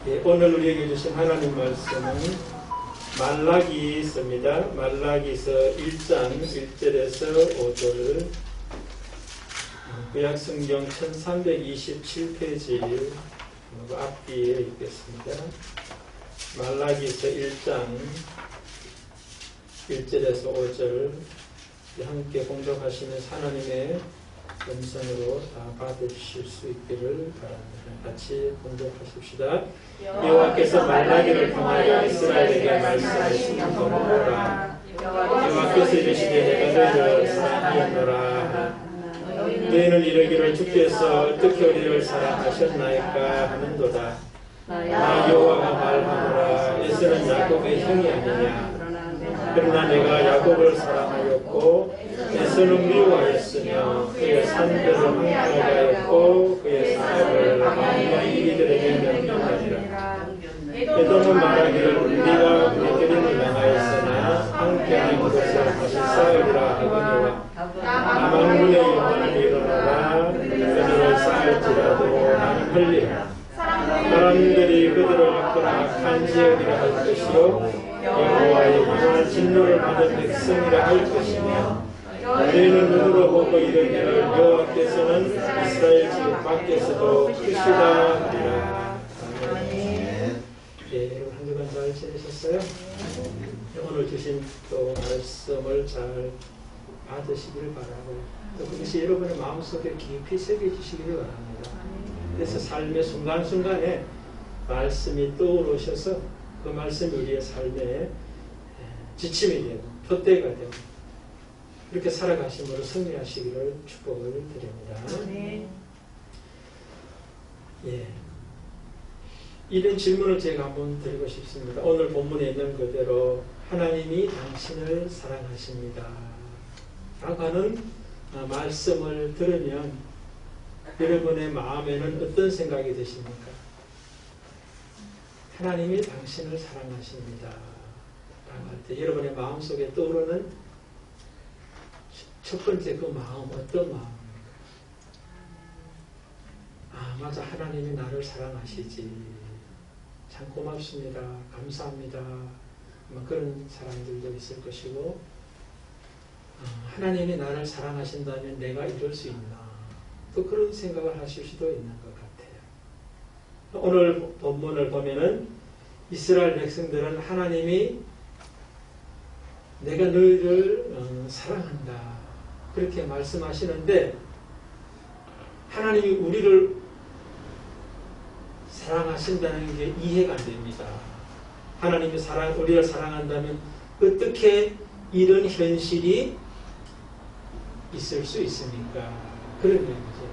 예, 오늘 우리에게 주신 하나님 말씀은 말라기서입니다. 말라기서 1장 1절에서 5절을 구약성경 1327페이지 앞뒤에 읽겠습니다. 말라기서 1장 1절에서 5절 함께 공독하시는 하나님의 음성으로 다 받으실 수 있기를 바랍니다. 같이 공독하십시다. 여호와께서 말라기를 통하여 이스라엘에게 말씀하신 것보라. 여호와께서 이르시되 내가 너희를 사랑하였노라. 너희는 이르기를 주께서 어떻게 우리를 사랑하셨나이까 하는도다. 나 여호와가 말하노라. 에서는 야곱의 형이 아니냐. 그러나 내가 야곱을 사랑하였고 에서는 미워하였으며 그의 산들을 황폐하였고 그의 사업을 망한 이들에게 명령하니라. 에돔은 말하기를 우리가 우리끼리 명하였으나 황폐한 곳을 다시 쌓으리라 하거니와 만군의 여호와는 일어나라. 그들을 쌓을지라도 나는 흘리라. 사람들이 그들을 받거나 악한 지역이라 할 것이요 여호와의 영원한 진노를 받은 백성이라 할 것이며 너희는 눈으로 보고 이르기를 여호와께서는 이스라엘 집 밖에서도 크시다 하리라. 아멘. 예, 여러분 한 주간 잘 지내셨어요? 오늘 주신 또 말씀을 잘 받으시기를 바라고 또 그것이 여러분의 마음속에 깊이 새겨지시기를 바랍니다. 그래서 삶의 순간순간에 말씀이 떠오르셔서 그 말씀이 우리의 삶에 지침이 되고 표대가 되고 이렇게 살아가심으로 승리하시기를 축복을 드립니다. 네. 예. 이런 질문을 제가 한번 드리고 싶습니다. 오늘 본문에 있는 그대로 하나님이 당신을 사랑하십니다 라고 하는 말씀을 들으면 여러분의 마음에는 어떤 생각이 드십니까? 하나님이 당신을 사랑하십니다 라고 할 때 여러분의 마음속에 떠오르는 첫 번째 그 마음 어떤 마음입니까? 아 맞아, 하나님이 나를 사랑하시지, 참 고맙습니다, 감사합니다, 그런 사람들도 있을 것이고 하나님이 나를 사랑하신다면 내가 이럴 수 있나, 또 그런 생각을 하실 수도 있는 것 같아요. 오늘 본문을 보면은 이스라엘 백성들은 하나님이 내가 너희를 사랑한다 그렇게 말씀하시는데 하나님이 우리를 사랑하신다는 게 이해가 안 됩니다. 하나님이 우리를 사랑한다면 어떻게 이런 현실이 있을 수 있습니까? 그런 얘기죠.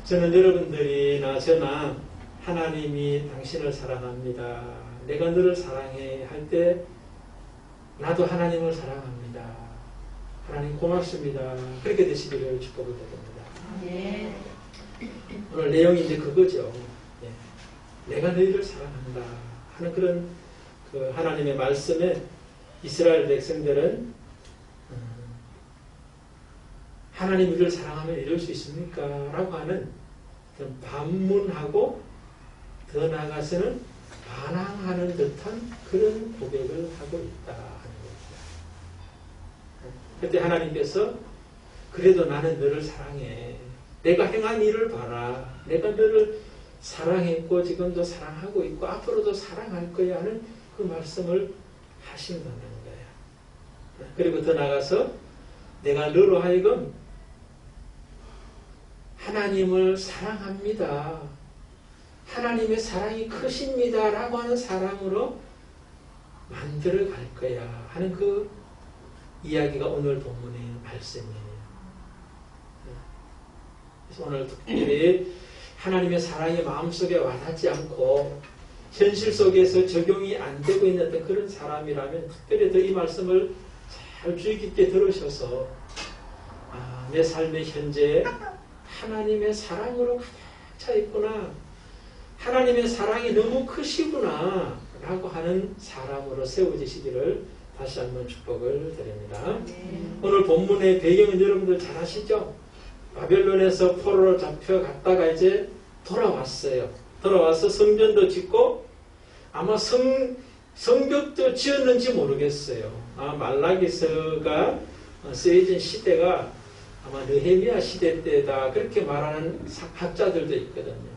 저는 여러분들이나 저나 하나님이 당신을 사랑합니다, 내가 너를 사랑해 할 때 나도 하나님을 사랑합니다, 하나님 고맙습니다, 그렇게 되시기를 축복을 드립니다. 네. 오늘 내용이 이제 그거죠. 예. 내가 너희를 사랑한다 하는 그런 그 하나님의 말씀에 이스라엘 백성들은 하나님 우리를 사랑하면 이럴 수 있습니까? 라고 하는 반문하고 더 나아가서는 반항하는 듯한 그런 고백을 하고 있다 하는 겁니다. 그때 하나님께서 그래도 나는 너를 사랑해, 내가 행한 일을 봐라, 내가 너를 사랑했고 지금도 사랑하고 있고 앞으로도 사랑할 거야 하는 그 말씀을 하신다는 거예요. 그리고 더 나아가서 내가 너로 하여금 하나님을 사랑합니다, 하나님의 사랑이 크십니다 라고 하는 사랑으로 만들어 갈 거야 하는 그 이야기가 오늘 본문의 말씀이에요. 그래서 오늘 특별히 하나님의 사랑이 마음속에 와닿지 않고 현실 속에서 적용이 안 되고 있는 그런 사람이라면 특별히 더 이 말씀을 잘 주의 깊게 들으셔서 내 삶의 현재 하나님의 사랑으로 가득 차 있구나, 하나님의 사랑이 너무 크시구나 라고 하는 사람으로 세워지시기를 다시 한번 축복을 드립니다. 오늘 본문의 배경은 여러분들 잘 아시죠? 바벨론에서 포로로 잡혀갔다가 이제 돌아왔어요. 돌아와서 성전도 짓고 아마 성벽도 지었는지 모르겠어요. 말라기서가 쓰여진 시대가 아마 느헤미야 시대 때다 그렇게 말하는 학자들도 있거든요.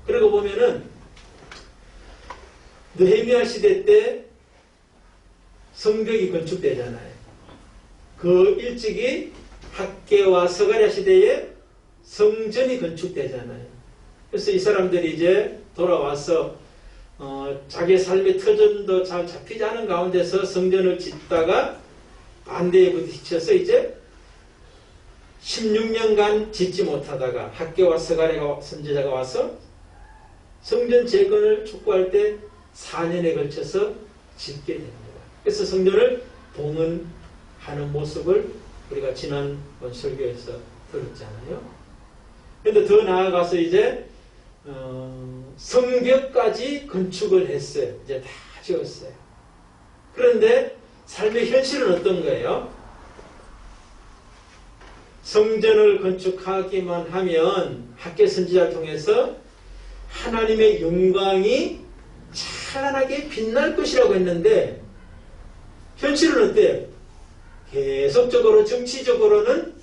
그러고 보면은 느헤미야 시대 때 성벽이 건축되잖아요. 그 일찍이 학개와 스가랴 시대에 성전이 건축되잖아요. 그래서 이 사람들이 이제 돌아와서 자기 삶의 터전도 잘 잡히지 않은 가운데서 성전을 짓다가 반대에 부딪혀서 이제 16년간 짓지 못하다가 학개와 스가랴 선지자가 와서 성전 재건을 촉구할 때 4년에 걸쳐서 짓게 됩니다. 그래서 성전을 봉헌하는 모습을 우리가 지난번 설교에서 들었잖아요. 그런데 더 나아가서 이제 성벽까지 건축을 했어요. 이제 다 지었어요. 그런데 삶의 현실은 어떤 거예요? 성전을 건축하기만 하면 학개 선지자를 통해서 하나님의 영광이 찬란하게 빛날 것이라고 했는데 현실은 어때요? 계속적으로 정치적으로는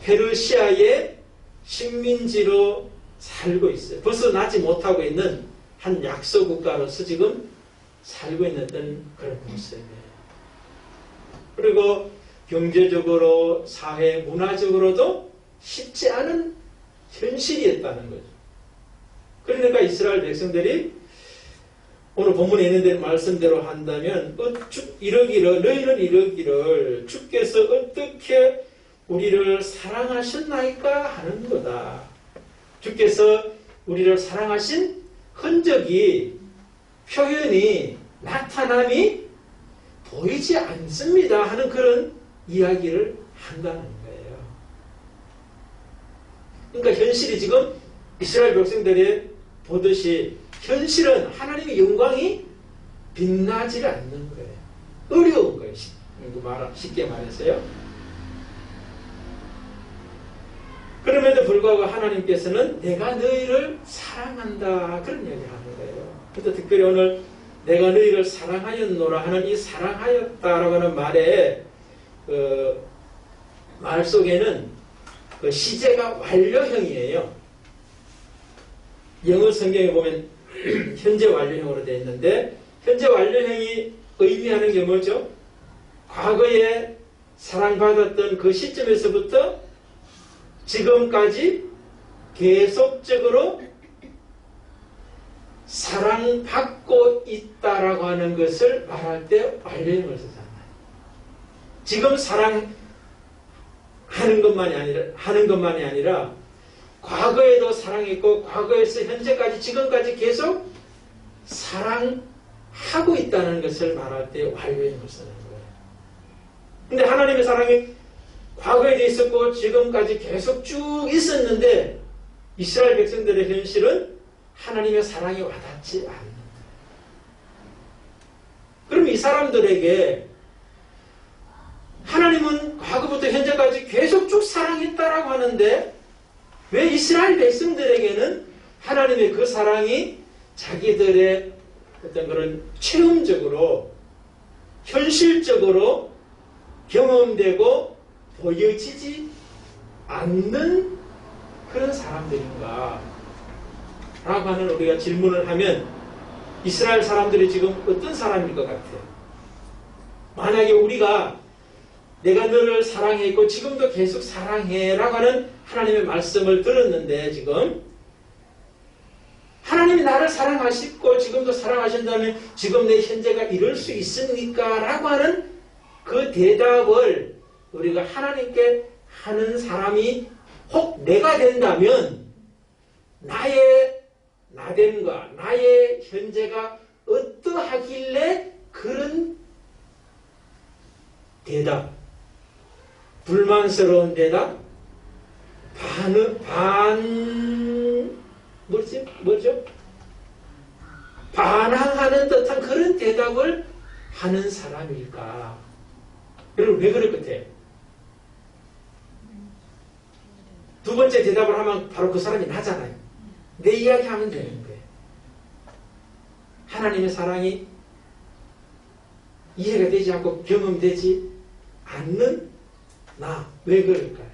페르시아의 식민지로 살고 있어요. 벗어나지 못하고 있는 한 약소 국가로서 지금 살고 있는 그런 모습이에요. 그리고 경제적으로, 사회, 문화적으로도 쉽지 않은 현실이었다는 거죠. 그러니까 이스라엘 백성들이 오늘 본문에 있는 말씀대로 한다면 너희는 이러기를 주께서 어떻게 우리를 사랑하셨나이까 하는 거다. 주께서 우리를 사랑하신 흔적이 표현이 나타남이 보이지 않습니다 하는 그런 이야기를 한다는 거예요. 그러니까 현실이 지금 이스라엘 백성들이 보듯이 현실은 하나님의 영광이 빛나지 않는 거예요. 어려운 거예요. 쉽게 말해서요. 그럼에도 불구하고 하나님께서는 내가 너희를 사랑한다 그런 얘기를 하는 거예요. 그래서 특별히 오늘 내가 너희를 사랑하였노라 하는 이 사랑하였다라고 하는 말에 말 속에는 그 시제가 완료형이에요. 영어 성경에 보면 현재 완료형으로 되어 있는데 현재 완료형이 의미하는 게 뭐죠? 과거에 사랑받았던 그 시점에서부터 지금까지 계속적으로 사랑받고 있다라고 하는 것을 말할 때 완료형을 쓰잖아요. 지금 사랑하는 것만이 아니라 과거에도 사랑했고 과거에서 현재까지 지금까지 계속 사랑하고 있다는 것을 말할 때 완료형을 쓰는 거예요. 근데 하나님의 사랑이 과거에도 있었고 지금까지 계속 쭉 있었는데 이스라엘 백성들의 현실은 하나님의 사랑이 와닿지 않는 거예요. 그럼 이 사람들에게 하나님은 과거부터 현재까지 계속 쭉 사랑했다라고 하는데 왜 이스라엘 백성들에게는 하나님의 그 사랑이 자기들의 어떤 그런 체험적으로 현실적으로 경험되고 보여지지 않는 그런 사람들인가 라고 하는 우리가 질문을 하면 이스라엘 사람들이 지금 어떤 사람일 것 같아요? 만약에 우리가 내가 너를 사랑했고 지금도 계속 사랑해 라고 하는 하나님의 말씀을 들었는데 지금 하나님이 나를 사랑하시고 지금도 사랑하신다면 지금 내 현재가 이럴 수 있습니까? 라고 하는 그 대답을 우리가 하나님께 하는 사람이 혹 내가 된다면 나됨과 나의 현재가 어떠하길래 그런 대답, 불만스러운 대답, 뭐죠? 반항하는 듯한 그런 대답을 하는 사람일까? 여러분 왜 그럴 것 같아요? 두 번째 대답을 하면 바로 그 사람이 나잖아요. 내 이야기 하면 되는 거예요. 하나님의 사랑이 이해가 되지 않고 경험되지 않는 나. 왜 그럴까요?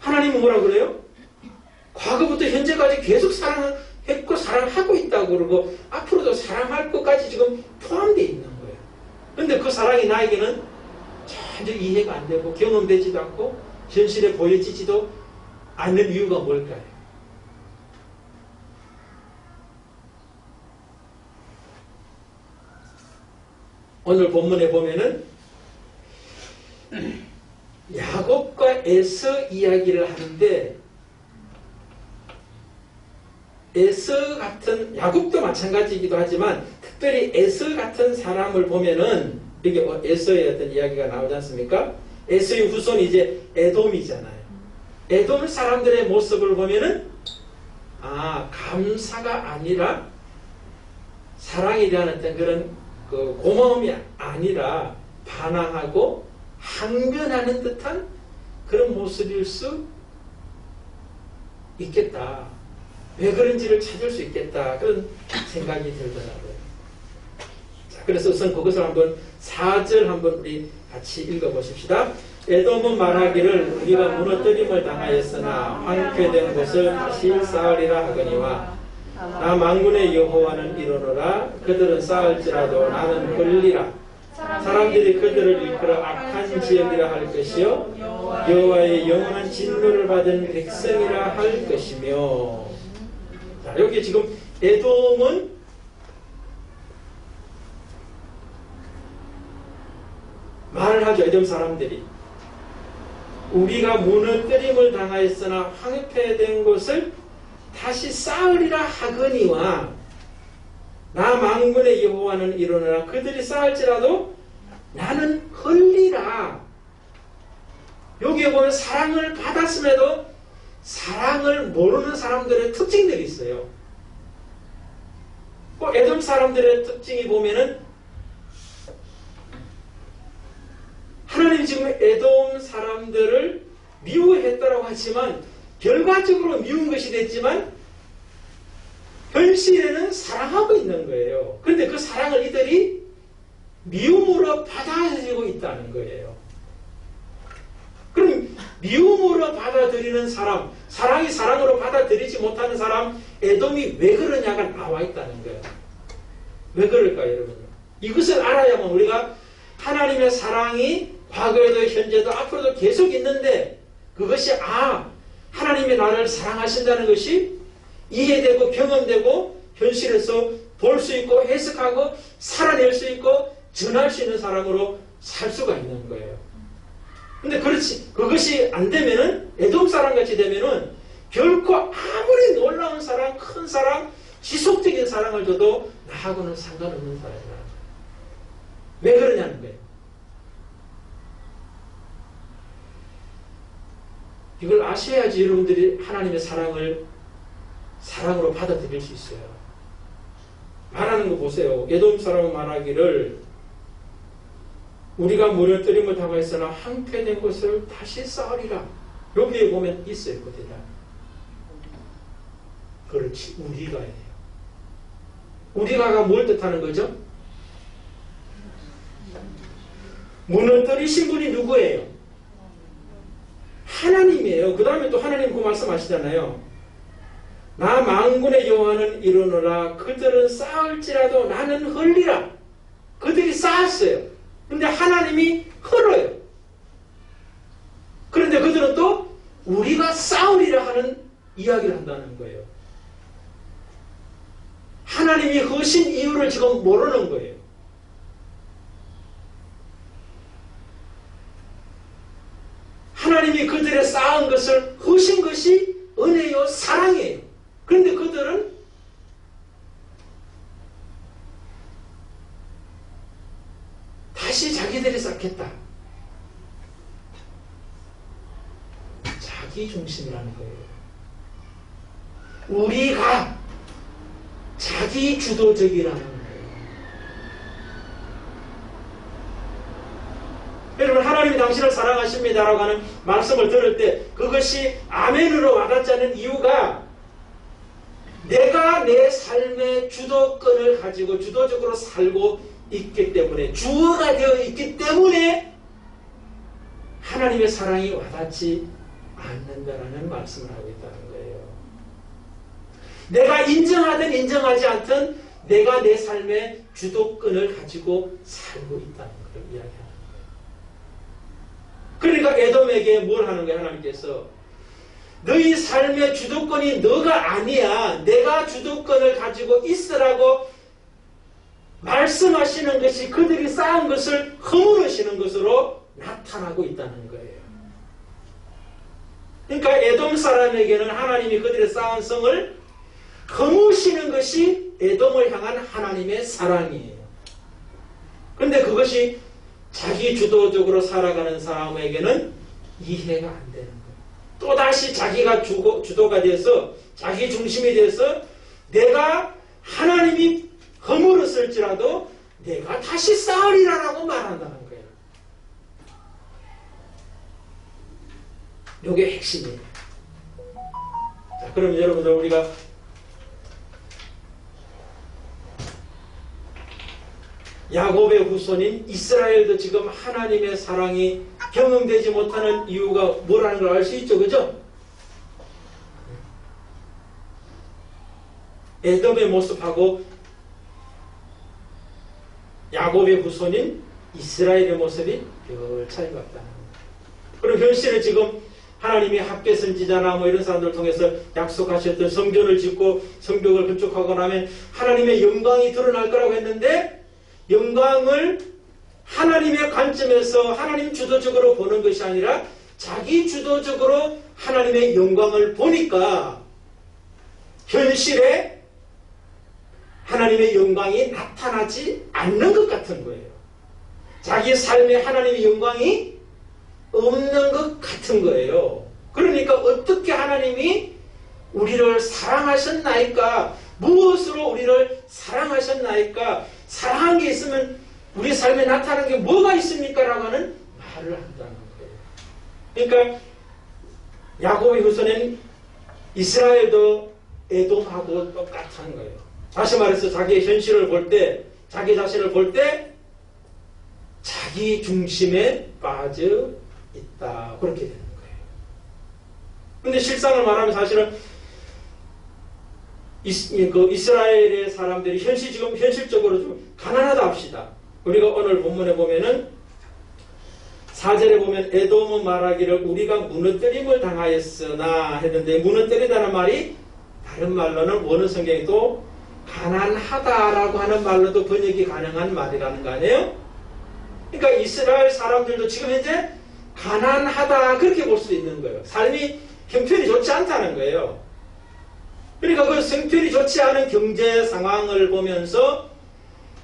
하나님은 뭐라 그래요? 과거부터 현재까지 계속 사랑했고 사랑하고 있다고 그러고 앞으로도 사랑할 것까지 지금 포함되어 있는 거예요. 그런데 그 사랑이 나에게는 전혀 이해가 안 되고 경험되지도 않고 현실에 보여지지도 않는 이유가 뭘까요? 오늘 본문에 보면은 야곱과 에서 이야기를 하는데 에서 같은 야곱도 마찬가지이기도 하지만 특별히 에서 같은 사람을 보면은 여기 에서의 어떤 이야기가 나오지 않습니까? 에서의 후손이 이제 에돔이잖아요. 에돔 사람들의 모습을 보면은 감사가 아니라 사랑에 대한 어떤 그런 그 고마움이 아니라 반항하고 항변하는 듯한 그런 모습일 수 있겠다. 왜 그런지를 찾을 수 있겠다. 그런 생각이 들더라고요. 자, 그래서 우선 그것을 한번 4절 한번 우리 같이 읽어보십시다. 에돔은 말하기를 우리가 무너뜨림을 당하였으나 황폐된 곳을 다시 쌓으리라 하거니와 나 만군의 여호와는 이르노라. 그들은 쌓을지라도 나는 걸리라. 사람들이 그들을 일컬어 악한 지역이라 할 것이요 여호와의 영원한 진노를 받은 백성이라 할 것이며. 자, 여기 지금 에돔은 말을 하죠. 에돔 사람들이 우리가 무너뜨림을 당하였으나 황폐된 곳을 다시 쌓으리라 하거니와 나 만군의 여호와는 이르노라. 그들이 쌓을지라도 나는 헐리라. 여기에 보면 사랑을 받았음에도 사랑을 모르는 사람들의 특징들이 있어요. 에돔 사람들의 특징이 보면은 하나님 지금 에돔 사람들을 미워했다라고 하지만 결과적으로 미운 것이 됐지만 현실에는 사랑하고 있는 거예요. 그런데 그 사랑을 이들이 미움으로 받아들이고 있다는 거예요. 그럼 미움으로 받아들이는 사람, 사랑이 사랑으로 받아들이지 못하는 사람, 에돔이 왜 그러냐가 나와 있다는 거예요. 왜 그럴까요, 여러분? 이것을 알아야만 우리가 하나님의 사랑이 과거에도 현재도 앞으로도 계속 있는데 그것이 하나님이 나를 사랑하신다는 것이 이해되고 경험되고 현실에서 볼 수 있고 해석하고 살아낼 수 있고 전할 수 있는 사람으로 살 수가 있는 거예요. 근데 그것이 안 되면은 에돔 사람같이 되면은 결코 아무리 놀라운 사랑, 큰 사랑, 지속적인 사랑을 줘도 나하고는 상관없는 사람이라. 왜 그러냐는 거예요. 이걸 아셔야지 여러분들이 하나님의 사랑으로 받아들일 수 있어요. 말하는 거 보세요. 에돔 사람은 말하기를 우리가 무너뜨림을 당하였으나 황폐된 것을 다시 쌓으리라. 여기에 보면 있어요. 그 대답. 그렇지. 우리가예요. 우리가가 뭘 뜻하는 거죠? 무너뜨리신 분이 누구예요? 하나님이에요. 그 다음에 또 하나님 그 말씀하시잖아요. 나 만군의 여호와는 이르노라. 그들은 쌓을지라도 나는 헐리라. 그들이 쌓았어요. 그런데 하나님이 헐어요. 그런데 그들은 또 우리가 쌓으리라 하는 이야기를 한다는 거예요. 하나님이 허신 이유를 지금 모르는 거예요. 하나님이 그들의 쌓은 것을 허신 것이 은혜요, 사랑이에요. 그런데 그들은 다시 자기들이 쌓겠다. 자기 중심이라는 거예요. 우리가 자기 주도적이라는 거예요. 여러분, 하나님이 당신을 사랑하십니다라고 하는 말씀을 들을 때 그것이 아멘으로 와닿지 않는 이유가 내가 내 삶의 주도권을 가지고 주도적으로 살고 있기 때문에 주어가 되어 있기 때문에 하나님의 사랑이 와닿지 않는다라는 말씀을 하고 있다는 거예요. 내가 인정하든 인정하지 않든 내가 내 삶의 주도권을 가지고 살고 있다는 걸 이야기하는 거예요. 그러니까 에돔에게 뭘 하는 거예요? 하나님께서 너희 삶의 주도권이 너가 아니야. 내가 주도권을 가지고 있으라고 말씀하시는 것이 그들이 쌓은 것을 허물으시는 것으로 나타나고 있다는 거예요. 그러니까 에돔 사람에게는 하나님이 그들의 쌓은 성을 허무시는 것이 에돔을 향한 하나님의 사랑이에요. 그런데 그것이 자기 주도적으로 살아가는 사람에게는 이해가 안 되는 거예요. 또다시 자기가 주도가 돼서 자기 중심이 돼서 내가 하나님이 허물었을지라도 내가 다시 쌓으리라고 말한다는 거예요. 이게 핵심이에요. 자, 그럼 여러분들 우리가 야곱의 후손인 이스라엘도 지금 하나님의 사랑이 경험되지 못하는 이유가 뭐라는 걸 알 수 있죠. 그죠? 에돔의 모습하고 야곱의 후손인 이스라엘의 모습이 별 차이가 없다는 거예요. 그럼 현실을 지금 하나님이 학계 선지자나 뭐 이런 사람들을 통해서 약속하셨던 성전을 짓고 성벽을 건축하고 나면 하나님의 영광이 드러날 거라고 했는데 영광을 하나님의 관점에서 하나님 주도적으로 보는 것이 아니라 자기 주도적으로 하나님의 영광을 보니까 현실에 하나님의 영광이 나타나지 않는 것 같은 거예요. 자기 삶에 하나님의 영광이 없는 것 같은 거예요. 그러니까 어떻게 하나님이 우리를 사랑하셨나이까? 무엇으로 우리를 사랑하셨나이까? 사랑한 게 있으면 우리 삶에 나타나는 게 뭐가 있습니까? 라고 하는 말을 한다는 거예요. 그러니까 야곱의 후손인 이스라엘도 에돔하고 똑같은 거예요. 다시 말해서 자기의 현실을 볼 때, 자기 자신을 볼 때 자기 중심에 빠져 있다. 그렇게 되는 거예요. 그런데 실상을 말하면 사실은 이스라엘의 사람들이 지금 현실적으로 좀 가난하다 합시다. 우리가 오늘 본문에 보면은 4절에 보면 에돔은 말하기를 우리가 무너뜨림을 당하였으나 했는데 무너뜨리다는 말이 다른 말로는 원어 성경에 또 가난하다라고 하는 말로도 번역이 가능한 말이라는 거 아니에요? 그러니까 이스라엘 사람들도 지금 현재 가난하다 그렇게 볼 수 있는 거예요. 삶이 형편이 좋지 않다는 거예요. 그러니까 그 형편이 좋지 않은 경제 상황을 보면서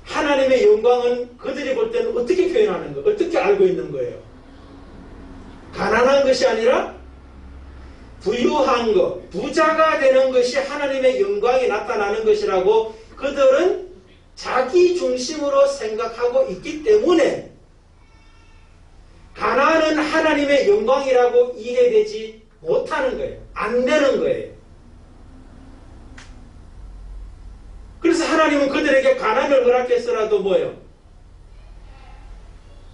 하나님의 영광은 그들이 볼 때는 어떻게 표현하는 거예요? 어떻게 알고 있는 거예요? 가난한 것이 아니라 부유한 것, 부자가 되는 것이 하나님의 영광이 나타나는 것이라고 그들은 자기 중심으로 생각하고 있기 때문에 가난은 하나님의 영광이라고 이해되지 못하는 거예요. 안 되는 거예요. 그래서 하나님은 그들에게 가난을 허락했으라도 뭐예요?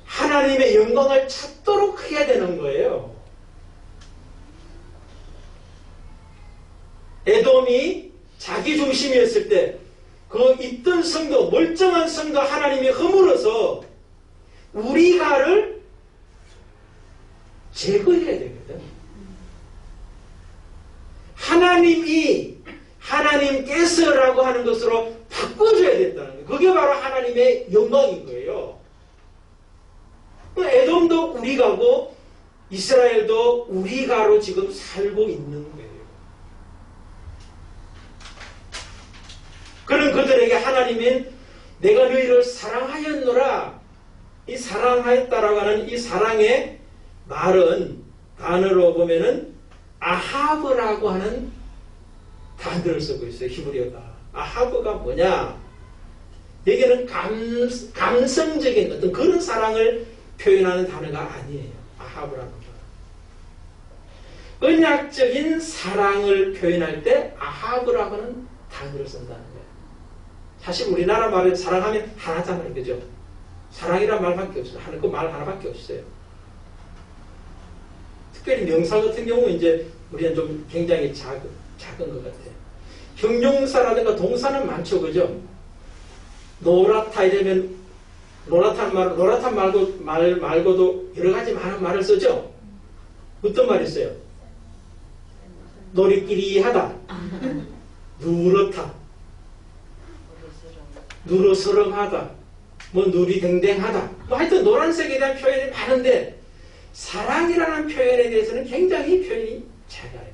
하나님의 영광을 찾도록 해야 되는 거예요. 에돔이 자기 중심이었을 때 그 있던 성도, 멀쩡한 성도 하나님이 허물어서 우리가를 제거해야 되거든. 하나님께서라고 하는 것으로 바꿔줘야 된다는 거예요. 그게 바로 하나님의 영광인 거예요. 에돔도 우리가고 이스라엘도 우리가로 지금 살고 있는 거예요. 그런 그들에게 하나님은 내가 너희를 사랑하였노라. 이 사랑하였다라고 하는 이 사랑의 말은 단어로 보면은 아하브라고 하는 단어를 쓰고 있어요. 히브리어가. 아하브가 뭐냐? 여기는 감성적인 어떤 그런 사랑을 표현하는 단어가 아니에요. 아합이라는 거예요. 언약적인 사랑을 표현할 때 아합이라고는 단어를 쓴다는 거예요. 사실 우리나라 말에 사랑하면 하나잖아요. 그죠? 사랑이란 말밖에 없어요. 그 말 하나밖에 없어요. 특별히 명사 같은 경우 이제 우리는 좀 굉장히 작은 것 같아요. 형용사라든가 동사는 많죠. 그죠? 노랗다 이러면 노랗단 말고도 여러 가지 많은 말을 쓰죠. 어떤 말이 있어요? 노리끼리하다, 누렇다, 누러스렁하다, 뭐 누리댕댕하다. 뭐 하여튼 노란색에 대한 표현이 많은데 사랑이라는 표현에 대해서는 굉장히 표현이 작아요.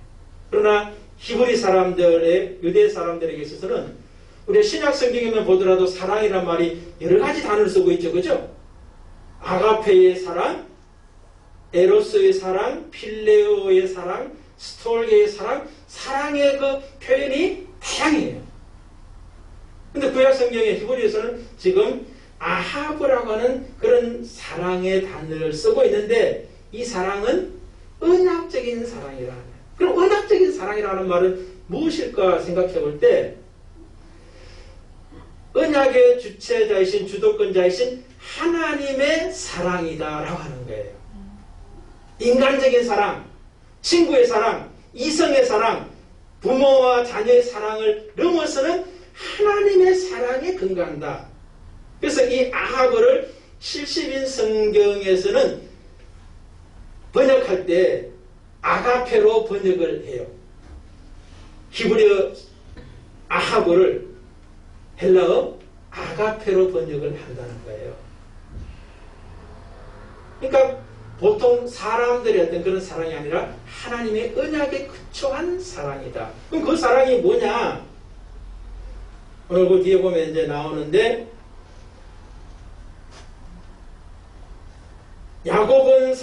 그러나 히브리 사람들의 유대 사람들에게 있어서는 우리 신약 성경에만 보더라도 사랑이란 말이 여러 가지 단어를 쓰고 있죠. 그죠? 아가페의 사랑, 에로스의 사랑, 필레오의 사랑, 스톨게의 사랑, 사랑의 그 표현이 다양해요. 근데 구약 성경의 히브리에서는 지금 아합이라고 하는 그런 사랑의 단어를 쓰고 있는데 이 사랑은 언약적인 사랑이라는 거예요. 그럼 언약적인 사랑이라는 말은 무엇일까 생각해 볼 때 언약의 주체자이신 주도권자이신 하나님의 사랑이다라고 하는 거예요. 인간적인 사랑, 친구의 사랑, 이성의 사랑, 부모와 자녀의 사랑을 넘어서는 하나님의 사랑에 근거한다. 그래서 이 아합을 70인 성경에서는 번역할 때 아가페로 번역을 해요. 히브리어 아합을 헬라어 아가페로 번역을 한다는 거예요. 그러니까 보통 사람들의 어떤 그런 사랑이 아니라 하나님의 언약에 근초한 사랑이다. 그럼 그 사랑이 뭐냐? 오늘 그 뒤에 보면 이제 나오는데 야곱은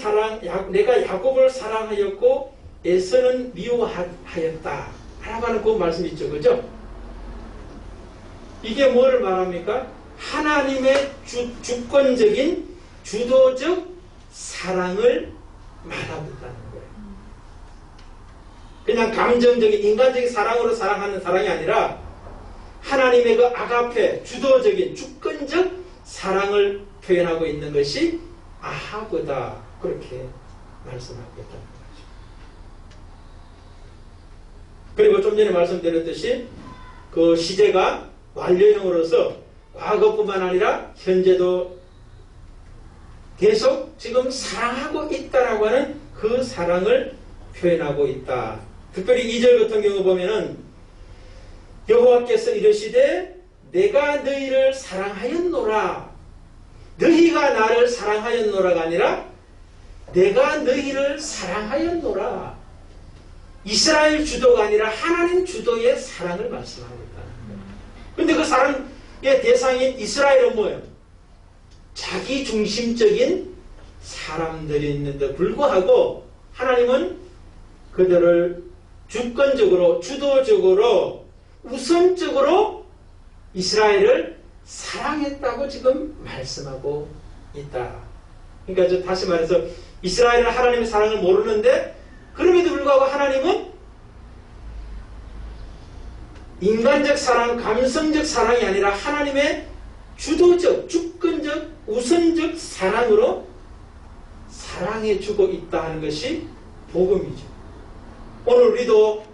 내가 야곱을 사랑하였고 에서는 미워하였다. 라고 하는 그 말씀 있죠. 그죠? 이게 뭐를 말합니까? 하나님의 주권적인 주도적 사랑을 말하고 있다는 거예요. 그냥 감정적인 인간적인 사랑으로 사랑하는 사랑이 아니라 하나님의 그 아가페 주도적인 주권적 사랑을 표현하고 있는 것이 아합이다. 그렇게 말씀하고 있다는 거죠. 그리고 좀 전에 말씀드렸듯이 그 시제가 완료형으로서 과거뿐만 아니라 현재도 계속 지금 사랑하고 있다라고 하는 그 사랑을 표현하고 있다. 특별히 2절 같은 경우 보면은 여호와께서 이르시되 내가 너희를 사랑하였노라. 너희가 나를 사랑하였노라가 아니라 내가 너희를 사랑하였노라. 이스라엘 주도가 아니라 하나님 주도의 사랑을 말씀하고 있다는 거예요. 그런데 그 사랑의 대상인 이스라엘은 뭐예요? 자기 중심적인 사람들이 있는데 불구하고 하나님은 그들을 주권적으로 주도적으로 우선적으로 이스라엘을 사랑했다고 지금 말씀하고 있다. 그러니까 다시 말해서 이스라엘은 하나님의 사랑을 모르는데 그럼에도 불구하고 하나님은 인간적 사랑, 감성적 사랑이 아니라 하나님의 주도적, 주권적, 우선적 사랑으로 사랑해주고 있다 하는 것이 복음이죠. 오늘 우리도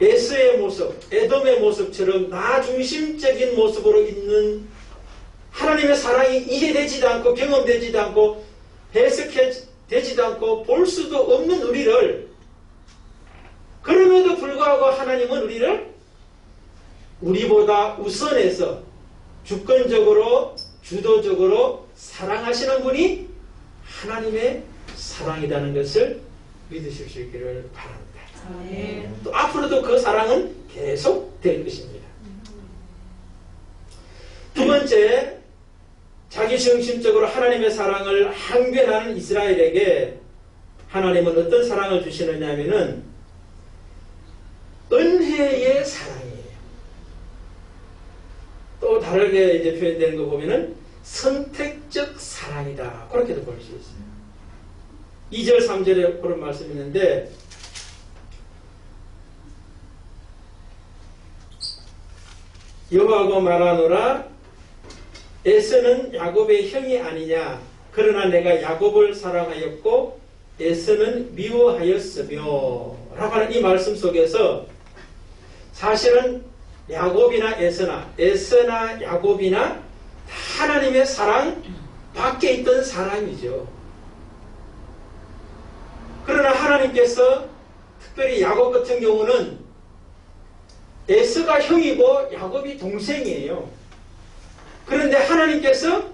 에서의 모습, 에돔의 모습처럼 나 중심적인 모습으로 있는 하나님의 사랑이 이해되지도 않고 경험되지도 않고 해석되지도 않고 볼 수도 없는 우리를 그럼에도 불구하고 하나님은 우리를 우리보다 우선해서 주권적으로 주도적으로 사랑하시는 분이 하나님의 사랑이라는 것을 믿으실 수 있기를 바랍니다. 또 앞으로도 그 사랑은 계속 될 것입니다. 두 번째, 자기 중심적으로 하나님의 사랑을 항변하는 이스라엘에게 하나님은 어떤 사랑을 주시느냐 하면은 은혜의 사랑이에요. 또 다르게 이제 표현되는 거 보면은 선택적 사랑 사랑이다. 그렇게도 볼 수 있어요. 2절 3절에 그런 말씀이 있는데 여호와가 말하노라 에서는 야곱의 형이 아니냐. 그러나 내가 야곱을 사랑하였고 에서는 미워하였으며 라고 하는 이 말씀 속에서 사실은 야곱이나 에서나 야곱이나 하나님의 사랑 밖에 있던 사람이죠. 그러나 하나님께서 특별히 야곱 같은 경우는 에서가 형이고 야곱이 동생이에요. 그런데 하나님께서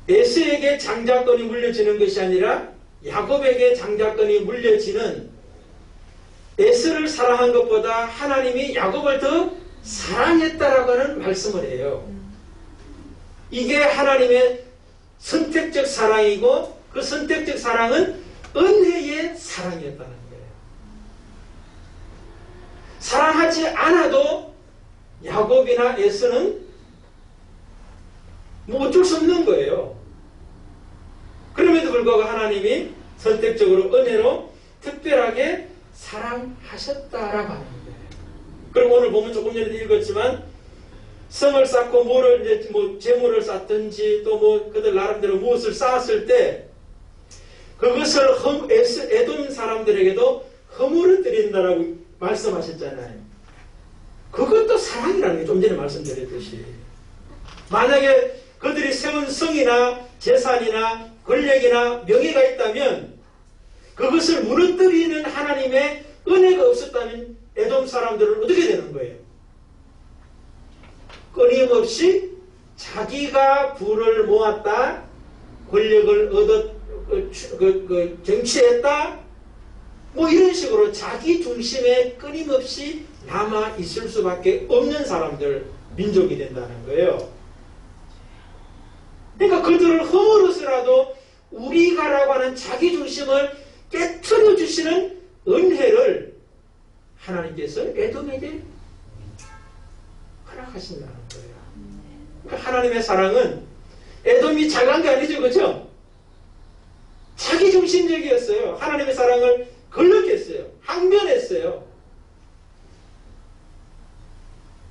에서에게 장자권이 물려지는 것이 아니라 야곱에게 장자권이 물려지는 에서를 사랑한 것보다 하나님이 야곱을 더 사랑했다라고 하는 말씀을 해요. 이게 하나님의 선택적 사랑이고 그 선택적 사랑은 은혜의 사랑이었다는 거예요. 사랑하지 않아도 야곱이나 에서는 뭐 어쩔 수 없는 거예요. 그럼에도 불구하고 하나님이 선택적으로 은혜로 특별하게 사랑하셨다라고 하는 거예요. 그리고 오늘 보면 조금 전에 읽었지만 성을 쌓고 뭐를 이제 뭐 재물을 쌓든지 또 뭐 그들 나름대로 무엇을 쌓았을 때 그것을 에돔 사람들에게도 허물을 드린다라고 말씀하셨잖아요. 그것도 사랑이라는 게 좀 전에 말씀드렸듯이 만약에 그들이 세운 성이나 재산이나 권력이나 명예가 있다면 그것을 무너뜨리는 하나님의 은혜가 없었다면 에돔 사람들은 어떻게 되는 거예요? 끊임없이 자기가 부를 모았다, 권력을 정치했다, 뭐 이런 식으로 자기 중심에 끊임없이 남아 있을 수밖에 없는 사람들, 민족이 된다는 거예요. 그러니까 그들을 허물어서라도 우리가라고 하는 자기 중심을 깨트려 주시는 은혜를 하나님께서 에돔에게 허락하신다는 거예요. 그러니까 하나님의 사랑은 에돔이 잘난 게 아니죠, 그렇죠? 자기 중심적이었어요. 하나님의 사랑을 걸렀겠어요. 항변했어요.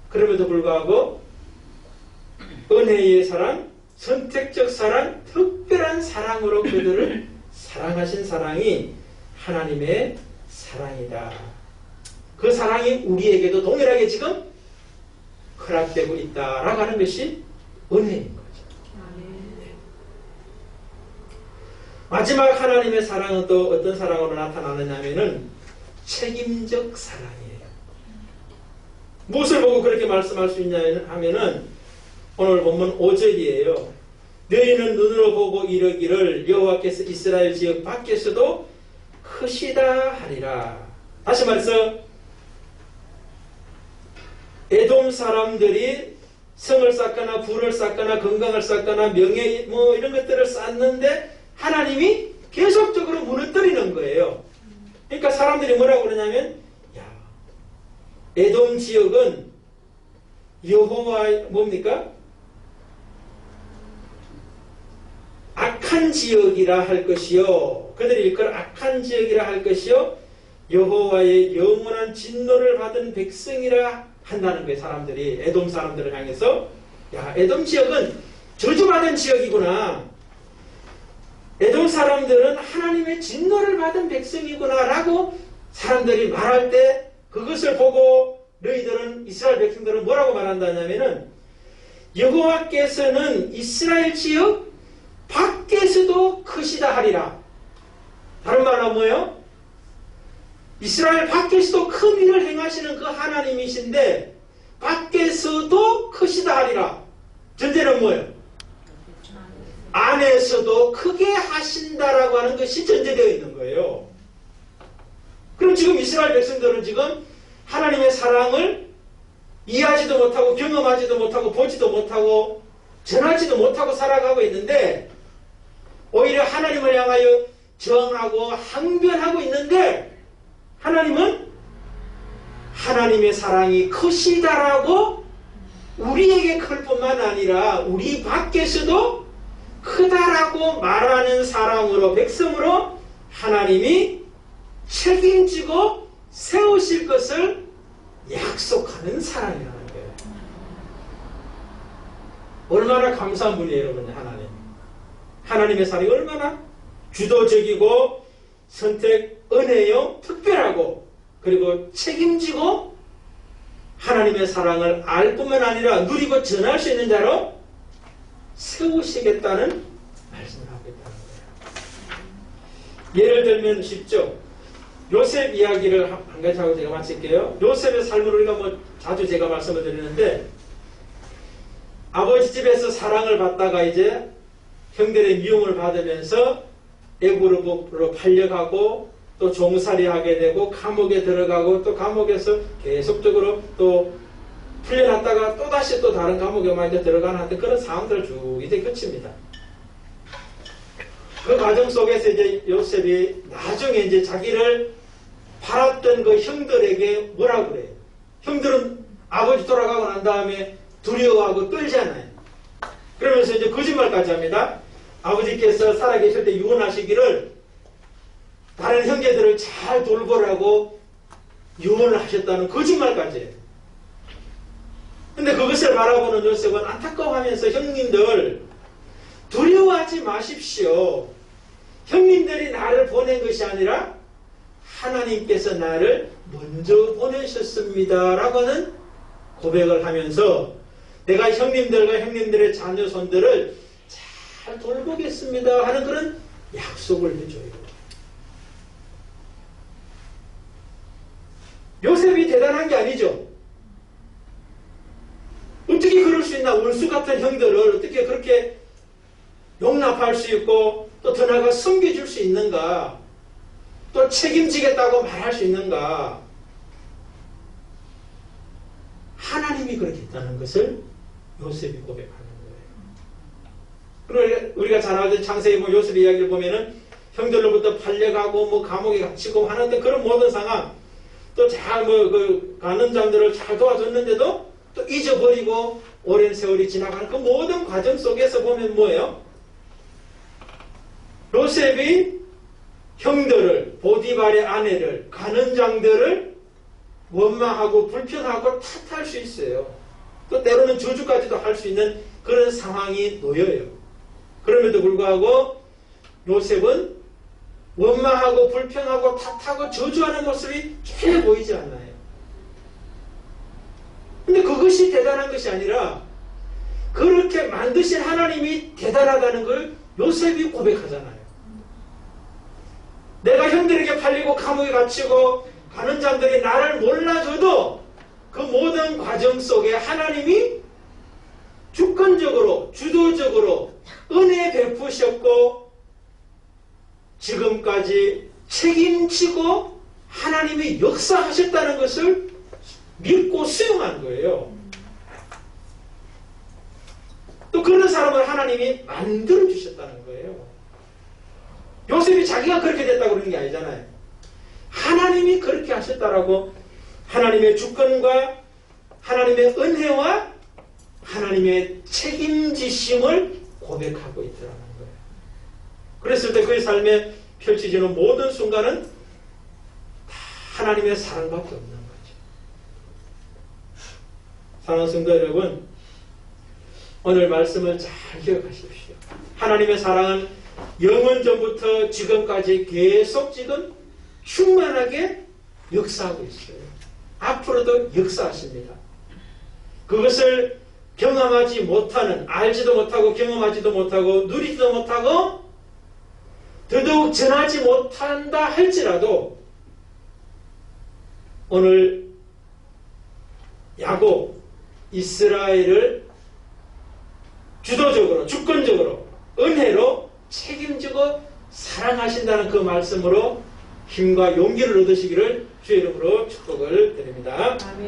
그럼에도 불구하고 은혜의 사랑, 선택적 사랑, 특별한 사랑으로 그들을 사랑하신 사랑이 하나님의 사랑이다. 그 사랑이 우리에게도 동일하게 지금 허락되고 있다라고 하는 것이 은혜인 거죠. 마지막 하나님의 사랑은 또 어떤 사랑으로 나타나느냐면은 책임적 사랑이에요. 무엇을 보고 그렇게 말씀할 수 있냐 하면은 오늘 본문 5절이에요. 너희는 눈으로 보고 이르기를 여호와께서 이스라엘 지역 밖에서도 크시다 하리라. 다시 말해서 에돔 사람들이 성을 쌓거나 부를 쌓거나 건강을 쌓거나 명예 뭐 이런 것들을 쌓는데 하나님이 계속적으로 무너뜨리는 거예요. 그러니까 사람들이 뭐라고 그러냐면 야, 에돔 지역은 여호와 뭡니까? 악한 지역이라 할 것이요. 그들이 일컬 악한 지역이라 할 것이요. 여호와의 영원한 진노를 받은 백성이라 한다는 거예요. 사람들이 에돔 사람들을 향해서 야, 에돔 지역은 저주받은 지역이구나. 에돔 사람들은 하나님의 진노를 받은 백성이구나 라고 사람들이 말할 때 그것을 보고 너희들은 이스라엘 백성들은 뭐라고 말한다냐면은 여호와께서는 이스라엘 지역 밖에서도 크시다 하리라. 다른 말로 뭐예요? 이스라엘 밖에서도 큰 일을 행하시는 그 하나님이신데 밖에서도 크시다 하리라. 전제는 뭐예요? 안에서도 크게 하신다라고 하는 것이 전제되어 있는 거예요. 그럼 지금 이스라엘 백성들은 지금 하나님의 사랑을 이해하지도 못하고 경험하지도 못하고 보지도 못하고 전하지도 못하고 살아가고 있는데 오히려 하나님을 향하여 저항하고 항변하고 있는데 하나님은 하나님의 사랑이 크시다라고 우리에게 클 뿐만 아니라 우리 밖에서도 크다라고 말하는 사람으로, 백성으로 하나님이 책임지고 세우실 것을 약속하는 사람이라는 거예요. 얼마나 감사한 분이에요, 여러분. 하나님의 사람이 얼마나 주도적이고 선택, 은혜요, 특별하고, 그리고 책임지고 하나님의 사랑을 알 뿐만 아니라 누리고 전할 수 있는 자로 세우시겠다는 말씀을 하고 있다는 거예요. 예를 들면 쉽죠. 요셉 이야기를 한 가지 하고 제가 마칠게요. 요셉의 삶을 우리가 자주 제가 말씀을 드리는데, 아버지 집에서 사랑을 받다가 이제 형들의 미움을 받으면서 애굽으로 팔려가고 또 종살이 하게 되고 감옥에 들어가고 또 감옥에서 계속적으로 또 풀려났다가 또 다시 또 다른 감옥에만 이제 들어가는 그런 상황들을 쭉 이제 거칩니다. 그 과정 속에서 이제 요셉이 나중에 이제 자기를 팔았던 그 형들에게 뭐라고 그래요? 형들은 아버지 돌아가고 난 다음에 두려워하고 떨잖아요. 그러면서 이제 거짓말까지 합니다. 아버지께서 살아계실 때 유언하시기를 다른 형제들을 잘 돌보라고 유언을 하셨다는 거짓말까지 해요. 근데 그것을 바라보는 요셉은 안타까워하면서 형님들 두려워하지 마십시오. 형님들이 나를 보낸 것이 아니라 하나님께서 나를 먼저 보내셨습니다. 라고는 고백을 하면서 내가 형님들과 형님들의 자녀 손들을 잘 돌보겠습니다 하는 그런 약속을 해줘요. 요셉이 대단한 게 아니죠. 어떻게 그럴 수 있나? 원수 같은 형들을 어떻게 그렇게 용납할 수 있고 또 더 나아가 섬겨줄 수 있는가? 또 책임지겠다고 말할 수 있는가? 하나님이 그렇게 했다는 것을 요셉이 고백하는 거예요. 우리가 잘 알던 창세기 요셉의 이야기를 보면은 형들로부터 팔려가고 감옥에 갇히고 하는데 그런 모든 상황, 또 잘 가는 자들을 잘 도와줬는데도 또 잊어버리고 오랜 세월이 지나가는 그 모든 과정 속에서 보면 뭐예요? 요셉이 형들을, 보디발의 아내를, 가는 장들을 원망하고 불편하고 탓할 수 있어요. 또 때로는 저주까지도 할 수 있는 그런 상황이 놓여요. 그럼에도 불구하고 요셉은 원망하고 불편하고 탓하고 저주하는 모습이 전혀 보이지 않아요. 근데 그것이 대단한 것이 아니라 그렇게 만드신 하나님이 대단하다는 걸 요셉이 고백하잖아요. 내가 형들에게 팔리고 감옥에 갇히고 가는 자들이 나를 몰라줘도 그 모든 과정 속에 하나님이 주권적으로 주도적으로 은혜 베푸셨고 지금까지 책임지고 하나님이 역사하셨다는 것을 믿고 수용한 거예요. 또 그런 사람을 하나님이 만들어 주셨다는 거예요. 요셉이 자기가 그렇게 됐다고 그러는 게 아니잖아요. 하나님이 그렇게 하셨다라고 하나님의 주권과 하나님의 은혜와 하나님의 책임지심을 고백하고 있더라는 거예요. 그랬을 때 그의 삶에 펼쳐지는 모든 순간은 다 하나님의 사랑밖에 없는 거죠. 사랑하는 성도 여러분, 오늘 말씀을 잘 기억하십시오. 하나님의 사랑은 영원 전부터 지금까지 계속 지금 충만하게 역사하고 있어요. 앞으로도 역사하십니다. 그것을 경험하지 못하는, 알지도 못하고 경험하지도 못하고 누리지도 못하고 더더욱 전하지 못한다 할지라도 오늘 야곱, 이스라엘을 주도적으로 주권적으로 은혜로 책임지고 사랑하신다는 그 말씀으로 힘과 용기를 얻으시기를 주의 이름으로 축복을 드립니다.